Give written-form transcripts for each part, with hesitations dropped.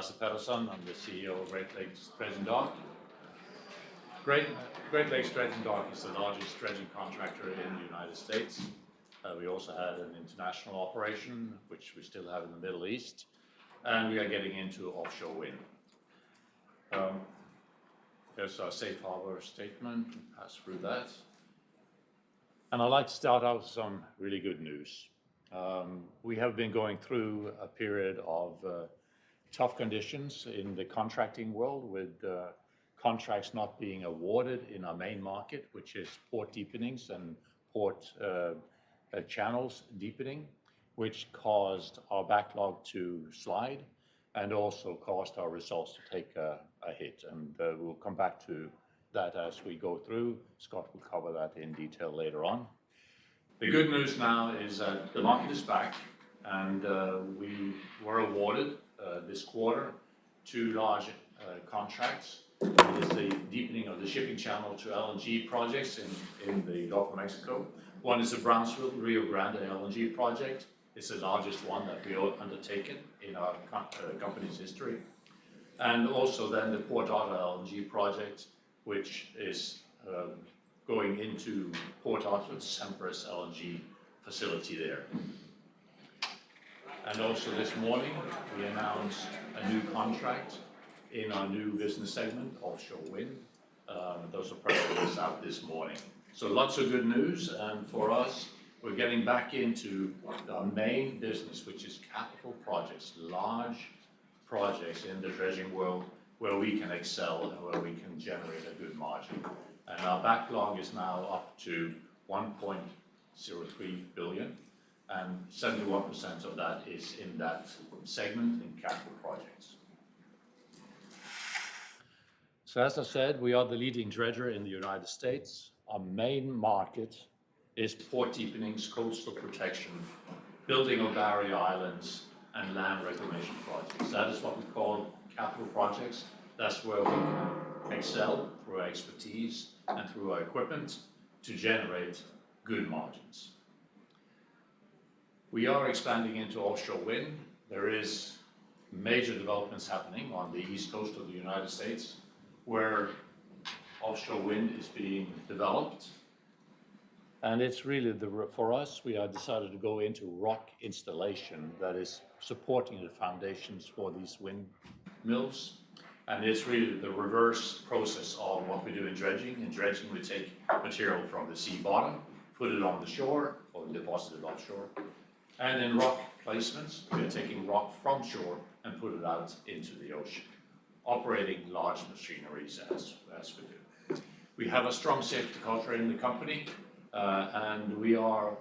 Lasse Pedersen. I'm the CEO of Great Lakes Dredge and Dock. Great Lakes Dredge and Dock is the largest dredging contractor in the United States. We also had an international operation, which we still have in the Middle East, and we are getting into offshore wind. There's our safe harbor statement, pass through that. And I'd like to start out with some really good news. We have been going through a period of tough conditions in the contracting world with contracts not being awarded in our main market, which is port deepenings and port channels deepening, which caused our backlog to slide and also caused our results to take a hit. And we'll come back to that as we go through. Scott will cover that in detail later on. The good news now is that the market is back, and we were awarded this quarter 2 large contracts. It is the deepening of the shipping channel to LNG projects in the Gulf of Mexico. One is the Brownsville Rio Grande LNG project. It's the largest one that we have undertaken in our company's history. And also then the Port Arthur LNG project, which is going into Port Arthur's Semperis LNG facility there. And also this morning, we announced a new contract in our new business segment, offshore wind. Those are press releases out this morning. So lots of good news, and for us, we're getting back into our main business, which is capital projects, large projects in the dredging world where we can excel and where we can generate a good margin. And our backlog is now up to 1.03 billion, and 71% of that is in that segment in capital projects. So as I said, we are the leading dredger in the United States. Our main market is port deepenings, coastal protection, building of barrier islands, and land reclamation projects. That is what we call capital projects. That's where we can excel through our expertise and through our equipment to generate good margins. We are expanding into offshore wind. There is major developments happening on the east coast of the United States where offshore wind is being developed. And it's really, for us, we have decided to go into rock installation that is supporting the foundations for these windmills. And it's really the reverse process of what we do in dredging. In dredging, we take material from the sea bottom, put it on the shore, or deposit it offshore. And in rock placements, we are taking rock from shore and put it out into the ocean, operating large machineries as we do. We have a strong safety culture in the company, and we are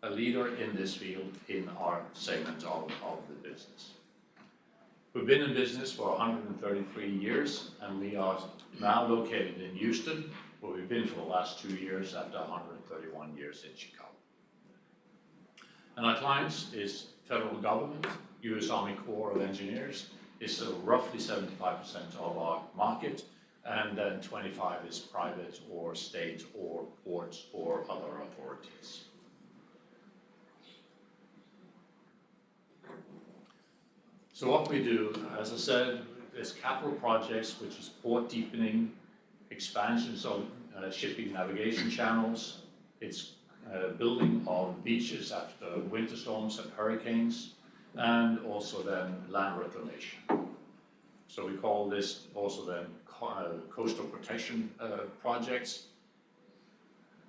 a leader in this field in our segment of the business. We've been in business for 133 years, and we are now located in Houston, where we've been for the last 2 years after 131 years in Chicago. And our clients is federal government, U.S. Army Corps of Engineers is roughly 75% of our market, and then 25 is private or state or ports or other authorities. So what we do, as I said, is capital projects, which is port deepening, expansions of shipping navigation channels. It's building of beaches after winter storms and hurricanes, and also then land reclamation. So we call this also then coastal protection projects.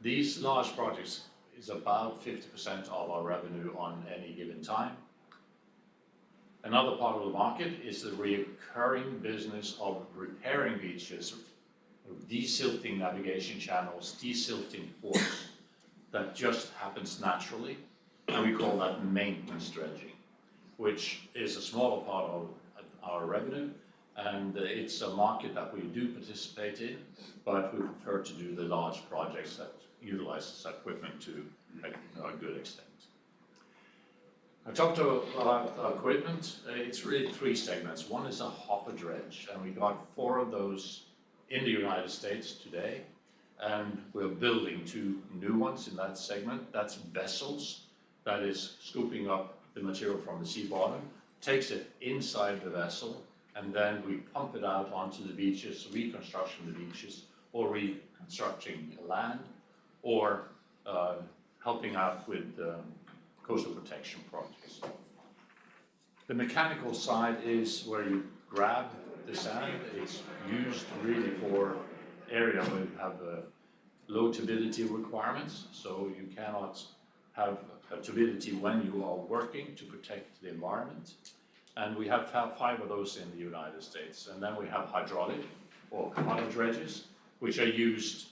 These large projects is about 50% of our revenue on any given time. Another part of the market is the recurring business of repairing beaches, desilting navigation channels, desilting ports. That just happens naturally, and we call that maintenance dredging, which is a smaller part of our revenue, and it's a market that we do participate in, but we prefer to do the large projects that utilize this equipment to a good extent. I talked about equipment. It's really 3 segments. One is a hopper dredge, and we got 4 of those in the United States today, and we're building 2 new ones in that segment. That's vessels, that is scooping up the material from the sea bottom, takes it inside the vessel, and then we pump it out onto the beaches, reconstructing the beaches, or reconstructing the land, or helping out with coastal protection projects. The mechanical side is where you grab the sand. It's used really for area where you have low turbidity requirements, so you cannot have a turbidity when you are working to protect the environment. And we have 5 of those in the United States. And then we have hydraulic or cutter dredges, which are used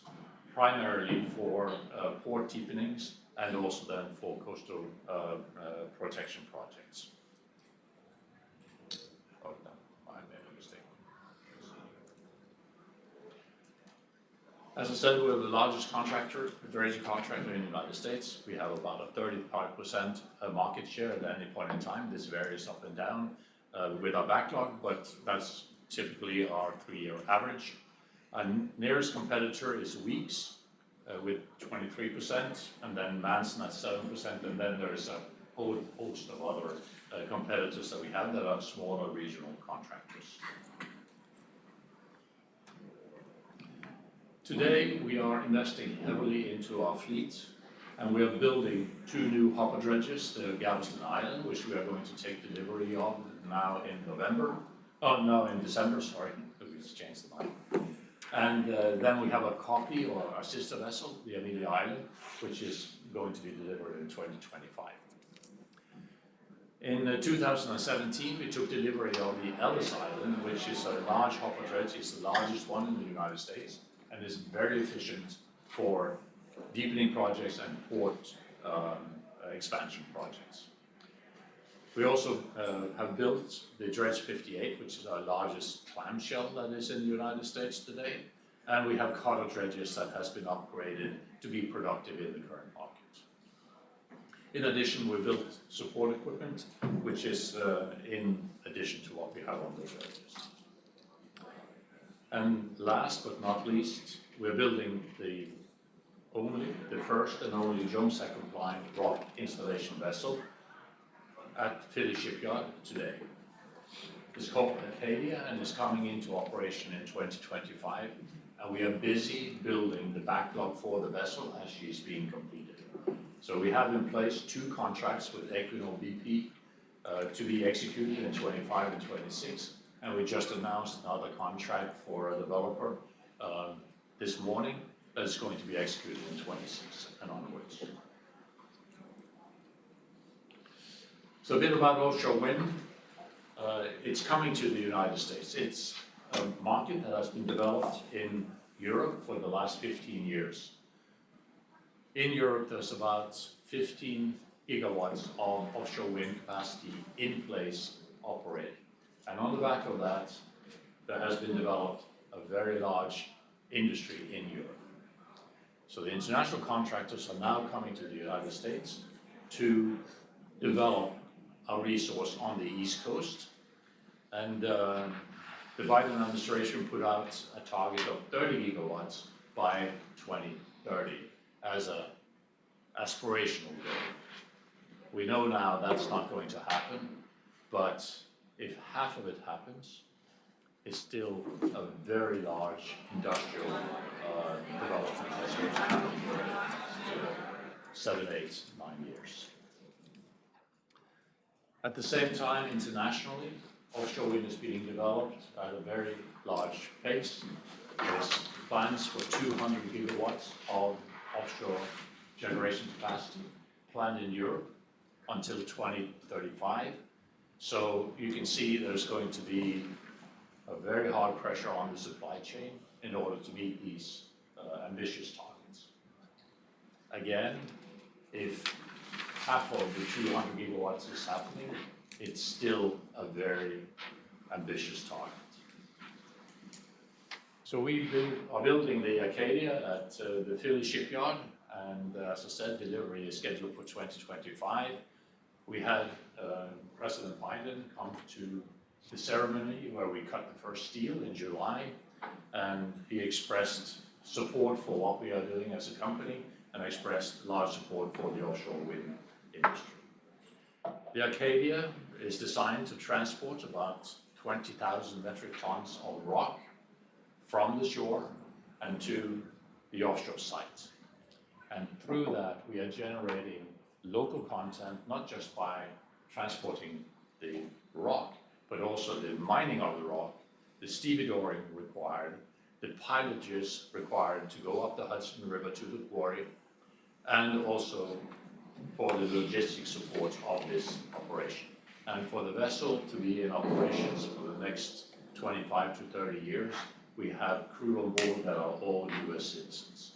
primarily for port deepenings and also then for coastal protection projects. Oh, no, I made a mistake. As I said, we're the largest contractor, dredging contractor in the United States. We have about a 35% market share at any point in time. This varies up and down with our backlog, but that's typically our 3-year average. Our nearest competitor is Weeks with 23%, and then Manson at 7%, and then there is a whole host of other competitors that we have that are smaller regional contractors. Today, we are investing heavily into our fleet, and we are building 2 new hopper dredges, the Galveston Island, which we are going to take delivery of now in December, sorry, we just changed the mind. And then we have a copy, or our sister vessel, the Amelia Island, which is going to be delivered in 2025. In 2017, we took delivery of the Ellis Island, which is a large hopper dredge. It's the largest one in the United States, and is very efficient for deepening projects and port expansion projects. We also have built the Dredge 58, which is our largest clamshell that is in the United States today, and we have cutter dredges that has been upgraded to be productive in the current market. In addition, we built support equipment, which is in addition to what we have on the dredges. And last but not least, we're building the first and only JOMSAC compliant rock installation vessel at Philly Shipyard today. It's called Acadia and is coming into operation in 2025, and we are busy building the backlog for the vessel as she's being completed. So we have in place 2 contracts with Equinor BP to be executed in 25 and 26. And we just announced another contract for a developer this morning that is going to be executed in 26 and onwards. So a bit about offshore wind. It's coming to the United States. It's a market that has been developed in Europe for the last 15 years. In Europe, there's about 15 gigawatts of offshore wind capacity in place operating. And on the back of that, there has been developed a very large industry in Europe. So the international contractors are now coming to the United States to develop a resource on the East Coast. And the Biden administration put out a target of 30 gigawatts by 2030 as an aspirational goal. We know now that's not going to happen, but if half of it happens, it's still a very large industrial development that's going to happen in 7, 8, 9 years. At the same time, internationally, offshore wind is being developed at a very large pace. There's plans for 200 gigawatts of offshore generation capacity planned in Europe until 2035. So you can see there's going to be a very hard pressure on the supply chain in order to meet these ambitious targets. Again, if half of the 200 gigawatts is happening, it's still a very ambitious target. So we are building the Acadia at the Philly Shipyard, and as I said, delivery is scheduled for 2025. We had President Biden come to the ceremony where we cut the first steel in July, and he expressed support for what we are doing as a company and expressed large support for the offshore wind industry. The Acadia is designed to transport about 20,000 metric tons of rock from the shore and to the offshore site. And through that, we are generating local content, not just by transporting the rock, but also the mining of the rock, the stevedoring required, the pilotages required to go up the Hudson River to the quarry, and also for the logistic support of this operation. And for the vessel to be in operations for the next 25 to 30 years, we have crew on board that are all US citizens.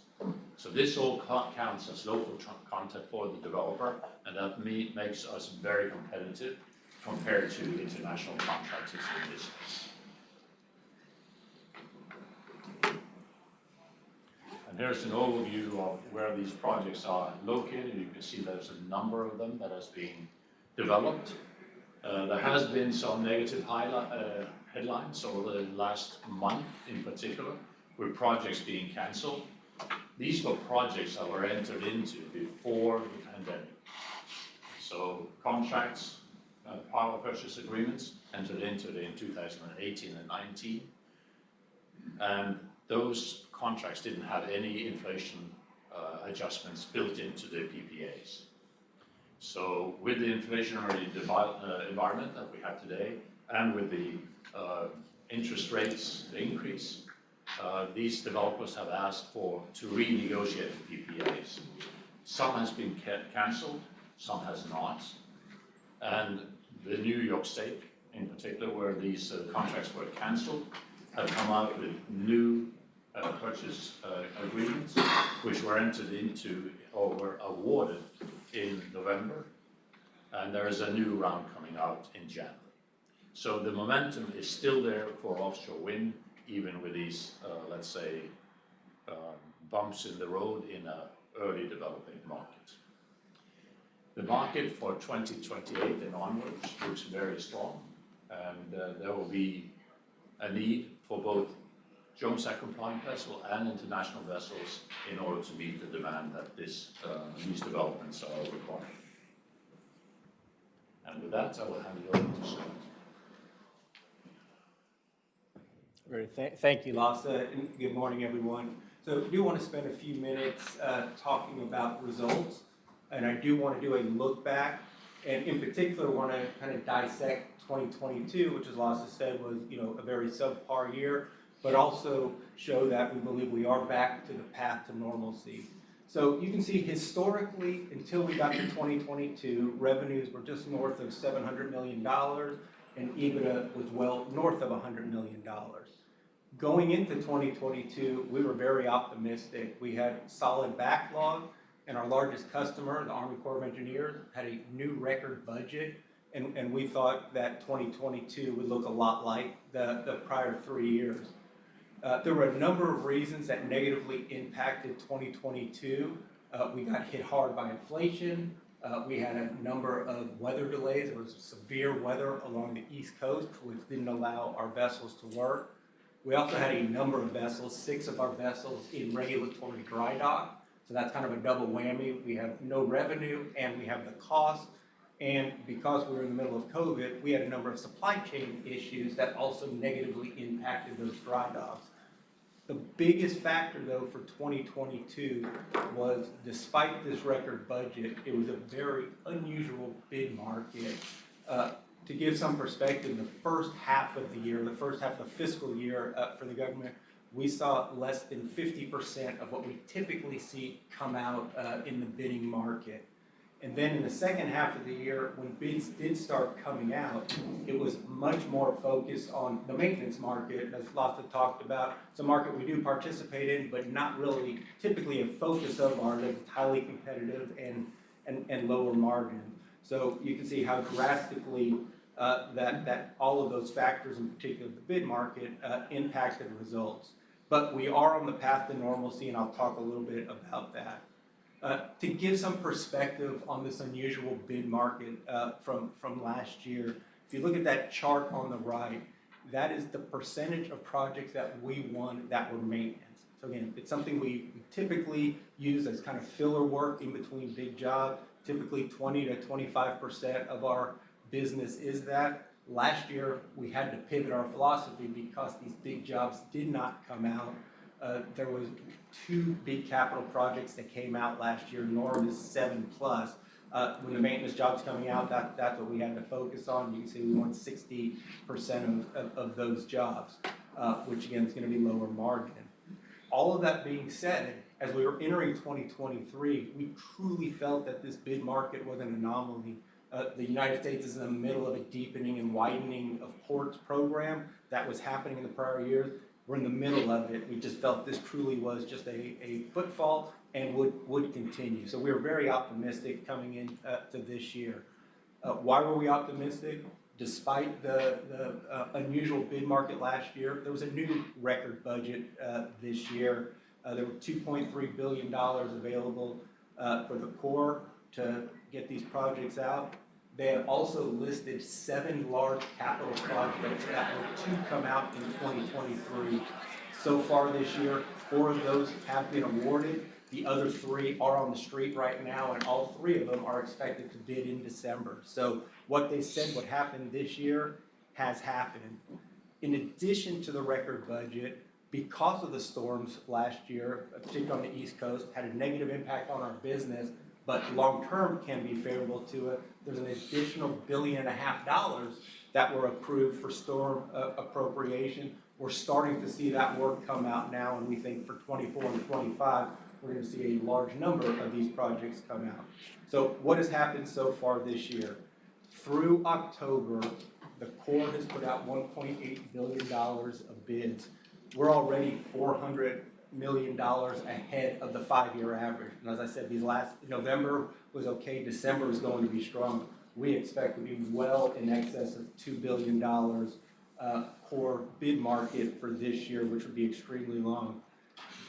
So this all counts as local content for the developer, and that makes us very competitive compared to international contractors in this space. And here's an overview of where these projects are located. You can see there's a number of them that has been developed. There has been some negative headlines over the last month in particular, with projects being cancelled. These were projects that were entered into before the pandemic. So contracts, power purchase agreements entered into in 2018 and 19. And those contracts didn't have any inflation adjustments built into the PPAs. So with the inflationary environment that we have today, and with the interest rates increase, these developers have asked to renegotiate the PPAs. Some has been cancelled, some has not. And the New York State, in particular, where these contracts were cancelled, have come out with new purchase agreements, which were entered into or were awarded in November. And there is a new round coming out in January. So the momentum is still there for offshore wind, even with these, let's say, bumps in the road in an early developing market. The market for 2028 and onwards looks very strong, and there will be a need for both Jones Act compliant vessels and international vessels in order to meet the demand that these developments are requiring. And with that, I will hand it over to Scott. Thank you, Lasse, and good morning, everyone. So I do want to spend a few minutes talking about results, and I do want to do a look back, and in particular want to kind of dissect 2022, which as Lasse said was a very subpar year, but also show that we believe we are back to the path to normalcy. So you can see historically, until we got to 2022, revenues were just north of $700 million, and EBITDA was well north of $100 million. Going into 2022, we were very optimistic. We had solid backlog, and our largest customer, the Army Corps of Engineers, had a new record budget, and we thought that 2022 would look a lot like the prior 3 years. There were a number of reasons that negatively impacted 2022. We got hit hard by inflation. We had a number of weather delays. There was severe weather along the East Coast, which didn't allow our vessels to work. We also had a number of vessels, 6 of our vessels in regulatory dry dock. So that's kind of a double whammy. We have no revenue and we have the cost. And because we were in the middle of COVID, we had a number of supply chain issues that also negatively impacted those dry docks. The biggest factor, though, for 2022 was, despite this record budget, it was a very unusual bid market. To give some perspective, the first half of the year, the first half of the fiscal year for the government, we saw less than 50% of what we typically see come out in the bidding market. And then in the second half of the year, when bids did start coming out, it was much more focused on the maintenance market, as Lasse talked about. It's a market we do participate in, but not really typically a focus of ours. It's highly competitive and lower margin. So you can see how drastically that all of those factors, in particular the bid market, impacted results. But we are on the path to normalcy, and I'll talk a little bit about that. To give some perspective on this unusual bid market from last year, if you look at that chart on the right, that is the percentage of projects that we won that were maintenance. So again, it's something we typically use as kind of filler work in between big jobs. Typically 20 to 25% of our business is that. Last year, we had to pivot our philosophy because these big jobs did not come out. There was 2 big capital projects that came out last year, Norm is 7+. When the maintenance jobs coming out, that's what we had to focus on. You can see we won 60% of those jobs, which again is going to be lower margin. All of that being said, as we were entering 2023, we truly felt that this bid market was an anomaly. The United States is in the middle of a deepening and widening of ports program that was happening in the prior years. We're in the middle of it. We just felt this truly was just a footfall and would continue. So we were very optimistic coming in to this year. Why were we optimistic? Despite the unusual bid market last year, there was a new record budget this year. There were $2.3 billion available for the Corps to get these projects out. They had also listed 7 large capital projects that were to come out in 2023. So far this year, 4 of those have been awarded. The other 3 are on the street right now, and all 3 of them are expected to bid in December. So what they said would happen this year has happened. In addition to the record budget, because of the storms last year, particularly on the East Coast, had a negative impact on our business, but long-term can be favorable to it. There's an additional $1.5 billion that were approved for storm appropriation. We're starting to see that work come out now, and we think for 24 and 25, we're going to see a large number of these projects come out. So what has happened so far this year? Through October, the Corps has put out $1.8 billion of bids. We're already $400 million ahead of the 5-year average. And as I said, November was okay, December is going to be strong. We expect to be well in excess of $2 billion Corps bid market for this year, which would be extremely long.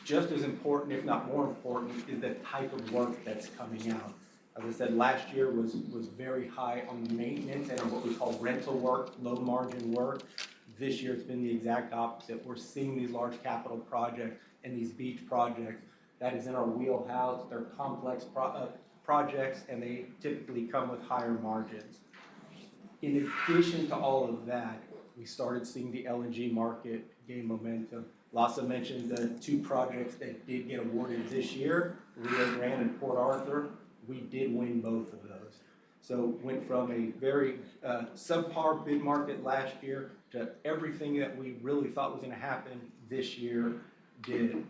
Just as important, if not more important, is the type of work that's coming out. As I said, last year was very high on the maintenance and on what we call rental work, low margin work. This year it's been the exact opposite. We're seeing these large capital projects and these beach projects. That is in our wheelhouse. They're complex projects, and they typically come with higher margins. In addition to all of that, we started seeing the LNG market gain momentum. Lassa mentioned the 2 projects that did get awarded this year, Rio Grande and Port Arthur. We did win both of those. So went from a very subpar bid market last year to everything that we really thought was going to happen this year did.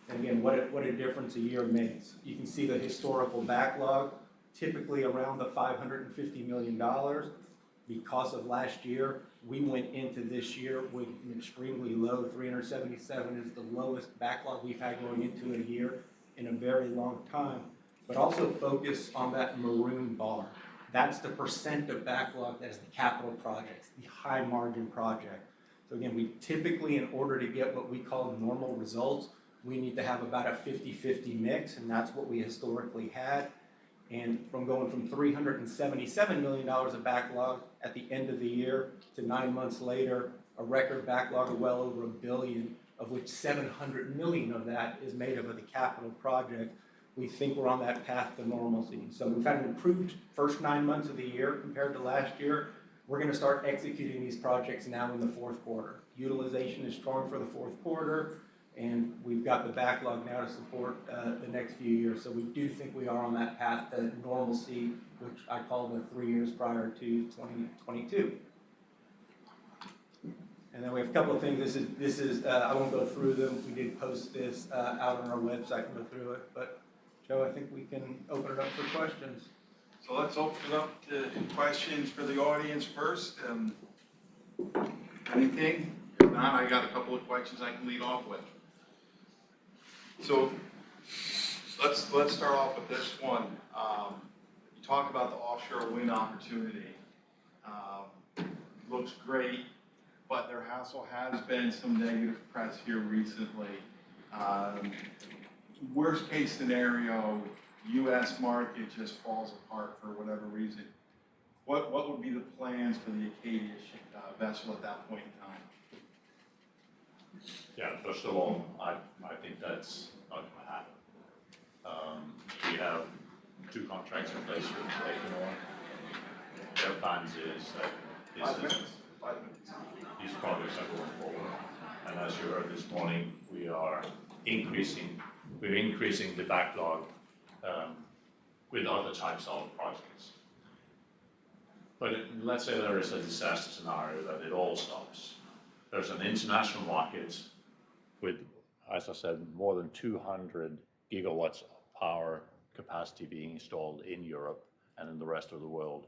And again, what a difference a year makes. You can see the historical backlog, typically around the $550 million. Because of last year, we went into this year with an extremely low 377 is the lowest backlog we've had going into a year in a very long time. But also focus on that maroon bar. That's the percent of backlog that is the capital projects, the high margin project. So again, we typically, in order to get what we call normal results, we need to have about a 50-50 mix, and that's what we historically had. And from going from $377 million of backlog at the end of the year to 9 months later, a record backlog of well over $1 billion, of which $700 million of that is made up of the capital project. We think we're on that path to normalcy. So we've had an improved first 9 months of the year compared to last year. We're going to start executing these projects now in the 4th quarter. Utilization is strong for the 4th quarter, and we've got the backlog now to support the next few years. So we do think we are on that path to normalcy, which I call the 3 years prior to 2022. And then we have a couple of things. This is I won't go through them. We did post this out on our website and go through it. But Joe, I think we can open it up for questions. So let's open it up to questions for the audience first. Anything? If not, I got a couple of questions I can lead off with. So let's start off with this one. You talk about the offshore wind opportunity. Looks great, but there also has been some negative press here recently. Worst case scenario, U.S. market just falls apart for whatever reason. What would be the plans for the Acadia vessel at that point in time? Yeah, first of all, I think that's not going to happen. We have 2 contracts in place with Equinor. their plans is that these projects are going forward. And as you heard this morning, we're increasing the backlog with other types of projects. But let's say there is a disaster scenario that it all stops. There's an international market with, as I said, more than 200 gigawatts of power capacity being installed in Europe and in the rest of the world.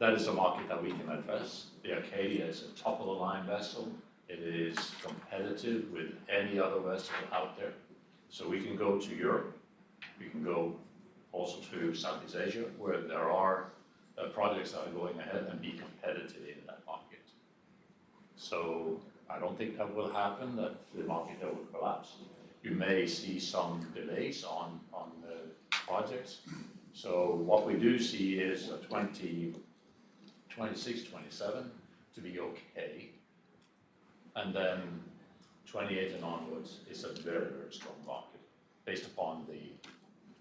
That is a market that we can address. The Acadia is a top-of-the-line vessel. It is competitive with any other vessel out there. So we can go to Europe. We can go also to Southeast Asia, where there are projects that are going ahead and be competitive in that market. So I don't think that will happen, that the market that will collapse. You may see some delays on projects. So what we do see is a 26, 27 to be okay. And then 28 and onwards is a very, very strong market based upon the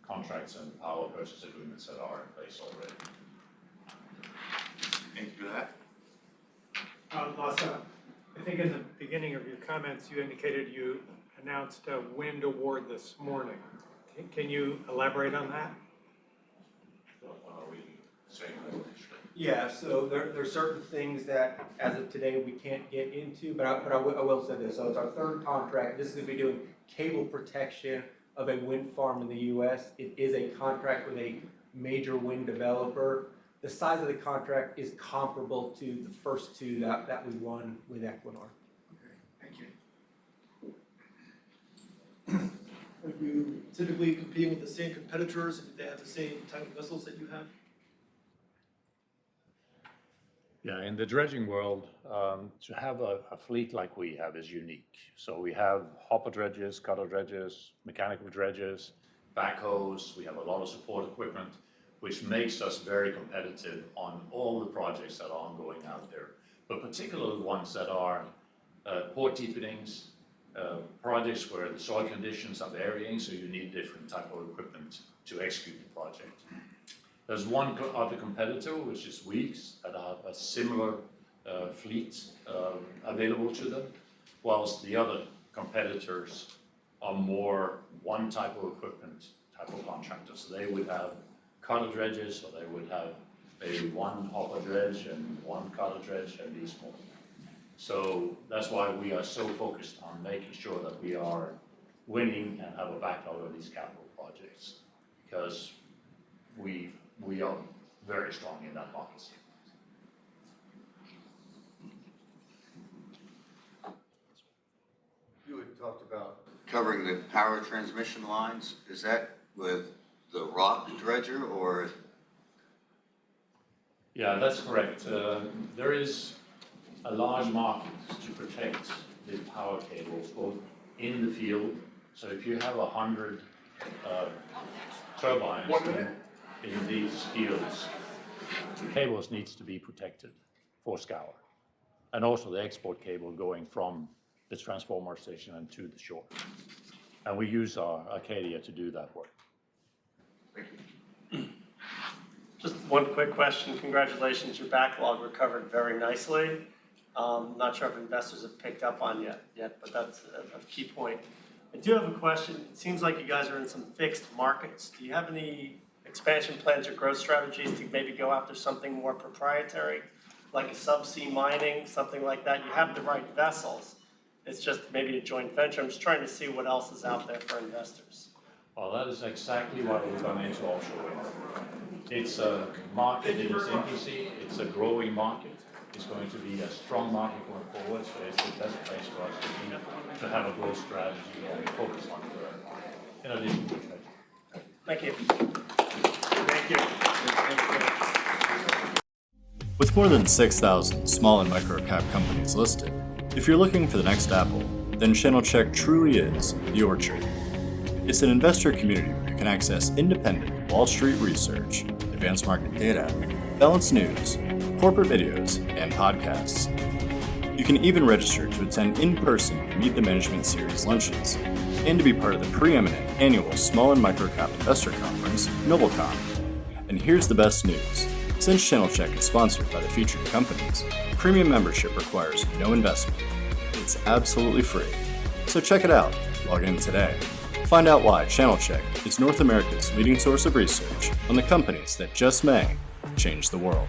contracts and power purchase agreements that are in place already. Thank you for that. Lasse, I think in the beginning of your comments, you indicated you announced a wind award this morning. Can you elaborate on that? So are we saying that? Yeah, so there are certain things that, as of today, we can't get into, but I will say this. So it's our third contract. This is going to be doing cable protection of a wind farm in the U.S. It is a contract with a major wind developer. The size of the contract is comparable to the first two that we won with Equinor. Okay, thank you. Are you typically competing with the same competitors if they have the same type of vessels that you have? Yeah, in the dredging world, to have a fleet like we have is unique. So we have hopper dredges, cutter dredges, mechanical dredges, backhoes. We have a lot of support equipment, which makes us very competitive on all the projects that are ongoing out there, but particularly the ones that are port deepenings, projects where the soil conditions are varying, so you need different type of equipment to execute the project. There's one other competitor, which is Weeks, that have a similar fleet available to them, whilst the other competitors are more one type of equipment type of contractors. So they would have cutter dredges, or they would have maybe one hopper dredge and one cutter dredge and these more. So that's why we are so focused on making sure that we are winning and have a backlog of these capital projects, because we are very strong in that market segment. You had talked about covering the power transmission lines. Is that with the rock dredger or? Yeah, that's correct. There is a large market to protect the power cables both in the field. So if you have 100 turbines in these fields, the cables needs to be protected for scour, and also the export cable going from the transformer station and to the shore. And we use our Acadia to do that work. Thank you. Just one quick question. Congratulations, your backlog recovered very nicely. Not sure if investors have picked up on yet, but that's a key point. I do have a question. It seems like you guys are in some fixed markets. Do you have any expansion plans or growth strategies to maybe go after something more proprietary, like a subsea mining, something like that? You have the right vessels. It's just maybe a joint venture. I'm just trying to see what else is out there for investors. Well, that is exactly why we've gone into offshore wind. It's a market in its infancy. It's a growing market. It's going to be a strong market going forward, so it's the best place for us to have a growth strategy and focus on it, in addition to trade. Thank you. Thank you. With more than 6,000 small and micro-cap companies listed, if you're looking for the next Apple, then Channel Check truly is your trade. It's an investor community where you can access independent Wall Street research, advanced market data, balanced news, corporate videos, and podcasts. You can even register to attend in-person Meet the Management Series lunches, and to be part of the preeminent annual Small and Micro-Cap Investor Conference, NobleCon. And here's the best news. Since Channel Check is sponsored by the featured companies, premium membership requires no investment. It's absolutely free. So check it out. Log in today. Find out why Channel Check is North America's leading source of research on the companies that just may change the world.